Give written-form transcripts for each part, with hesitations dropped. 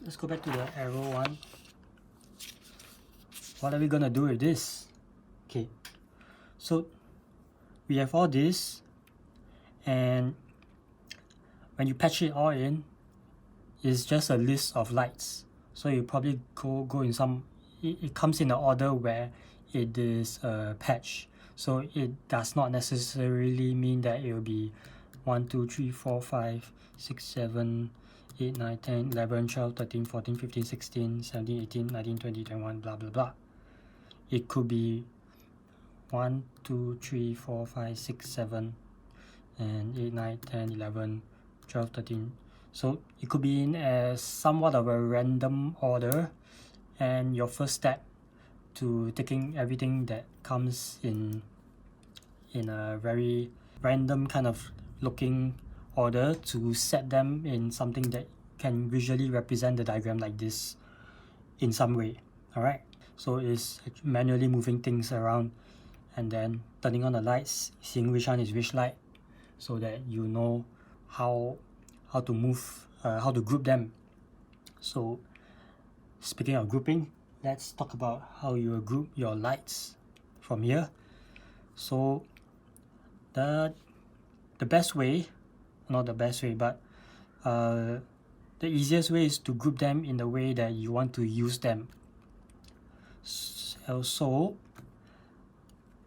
let's go back to the arrow one. What are we gonna do with this? Okay, so we have all this, and when you patch it all in, it's just a list of lights. So you probably go in some, it comes in the order where it is patched. So it does not necessarily mean that it will be 1, 2, 3, 4, 5, 6, 7, 8, 9, 10, 11, 12, 13, 14, 15, 16, 17, 18, 19, 20, 21, blah, blah, blah. It could be 1, 2, 3, 4, 5, 6, 7, and 8, 9, 10, 11, 12, 13. So it could be in a somewhat of a random order, and your first step to taking everything that comes in a very random kind of looking order to set them in something that can visually represent the diagram like this in some way. Alright, so it's manually moving things around and then turning on the lights, seeing which one is which light, so that you know how to move, how to group them. So speaking of grouping, let's talk about how you will group your lights from here. So the best way, not the best way, but the easiest way is to group them in the way that you want to use them. So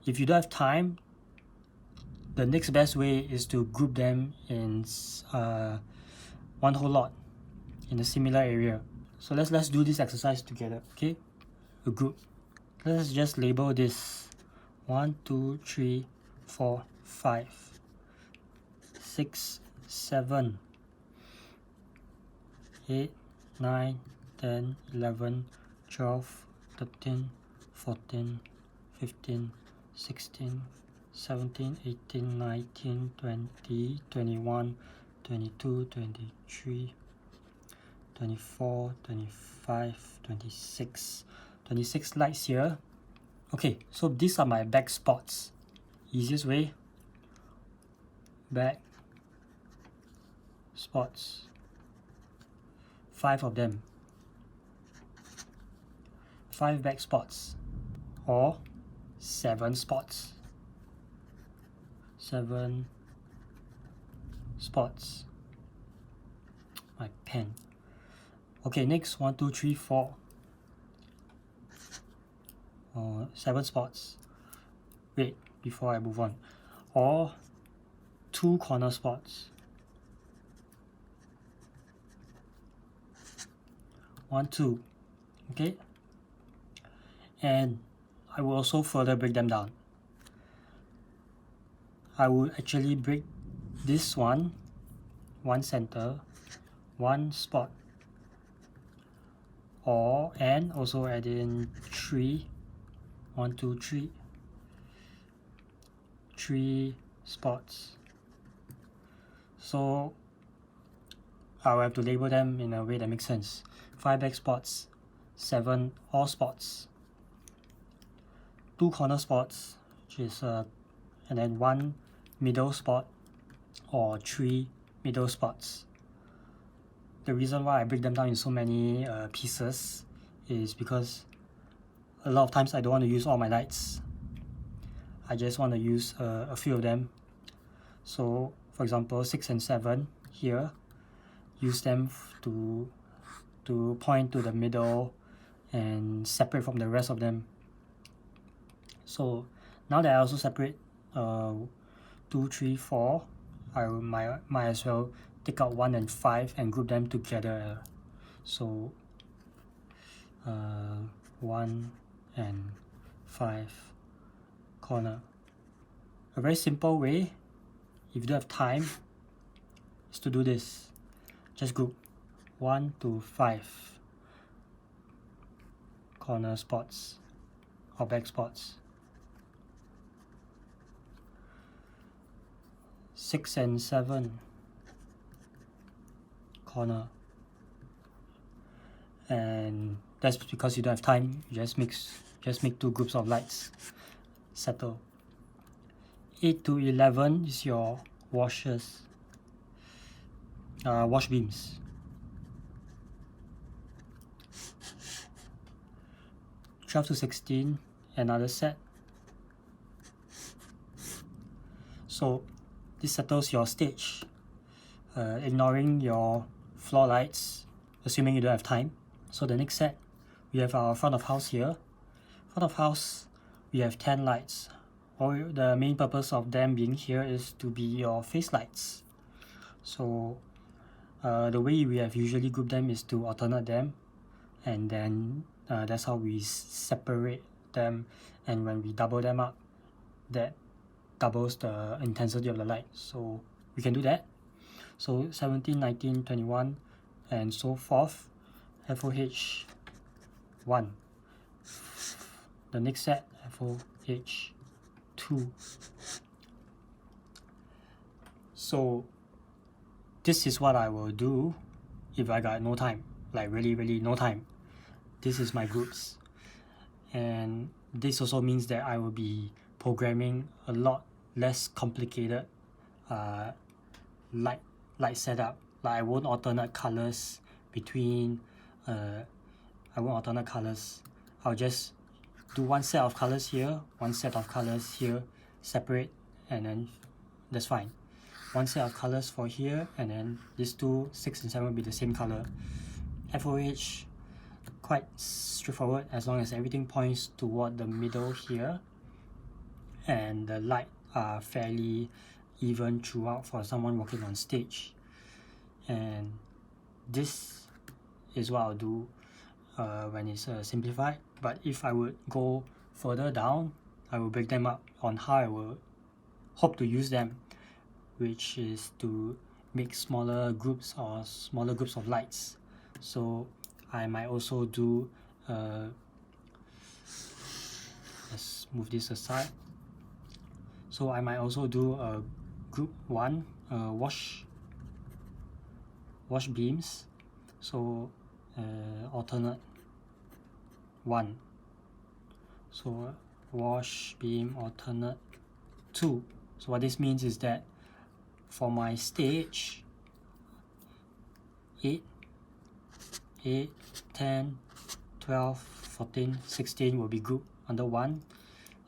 if you don't have time, the next best way is to group them in one whole lot in a similar area. So let's do this exercise together. Okay, a group. Let's just label this 1, 2, 3, 4, 5, 6, 7, 8, 9, 10, 11, 12, 13, 14, 15, 16, 17, 18, 19, 20, 21, 22, 23, 24, 25, 26, 26 lights here. Okay, so these are my back spots. Easiest way, back spots, 5 of them, 5 back spots, or 7 spots, 7 spots. My pen. Okay, next 1, 2, 3, 4. 7 spots. Wait, before I move on. Or 2 corner spots. 1, 2. Okay? And I will also further break them down. I will actually break this one center, 1 spot, and also add in 3, 1, 2, 3, 3 spots. So I will have to label them in a way that makes sense. 5 back spots, 7 all spots, 2 corner spots, which is and then 1 middle spot, or 3 middle spots. The reason why I break them down in so many pieces is because a lot of times I don't want to use all my lights. I just want to use a few of them. So for example, 6 and 7 here, use them to point to the middle and separate from the rest of them. So now that I also separate 2, 3, 4, I might as well take out 1 and 5 and group them together. So 1 and 5 corner. A very simple way, if you don't have time, is to do this. Just group 1 to 5 corner spots or back spots. 6 and 7 corner, and that's because you don't have time. You just make 2 groups of lights. Settle. 8 to 11 is your washers, wash beams. 12 to 16, another set. So this settles your stage, ignoring your floor lights, assuming you don't have time. So the next set, we have our front of house here. Front of house, we have 10 lights. The main purpose of them being here is to be your face lights. So the way we have usually grouped them is to alternate them, and then that's how we separate them, and when we double them up, that doubles the intensity of the light. So we can do that. So 17, 19, 21 and so forth, FOH 1. The next set, FOH 2. So this is what I will do if I got no time, like really no time. This is my groups, and this also means that I will be programming a lot less complicated light setup. Like I won't alternate colors between I'll just do one set of colors here, one set of colors here, separate, and then that's fine. One set of colors for here, and then these two, 6 and 7 will be the same color. FOH, quite straightforward as long as everything points toward the middle here, and the light are fairly even throughout for someone walking on stage. And this is what I'll do when it's simplified. But if I would go further down, I will break them up on how I will hope to use them, which is to make smaller groups or smaller groups of lights. So I might also do let's move this aside. So I might also do a group 1 wash beams. So alternate 1. So wash beam alternate 2. So what this means is that for my stage 8, 10, 12, 14, 16 will be grouped under 1,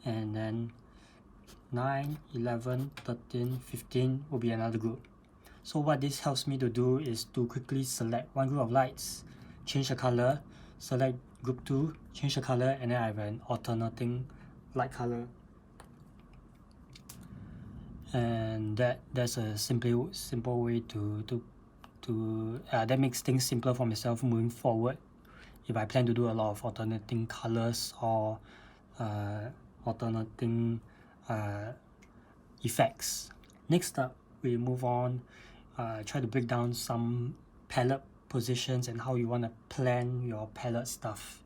and then 9, 11, 13, 15 will be another group. So what this helps me to do is to quickly select one group of lights, change the color, select group 2, change the color, and then I have an alternating light color. And that's a simple way to that makes things simpler for myself moving forward if I plan to do a lot of alternating colors or alternating effects. Next up, we move on, try to break down some palette positions and how you want to plan your palette stuff.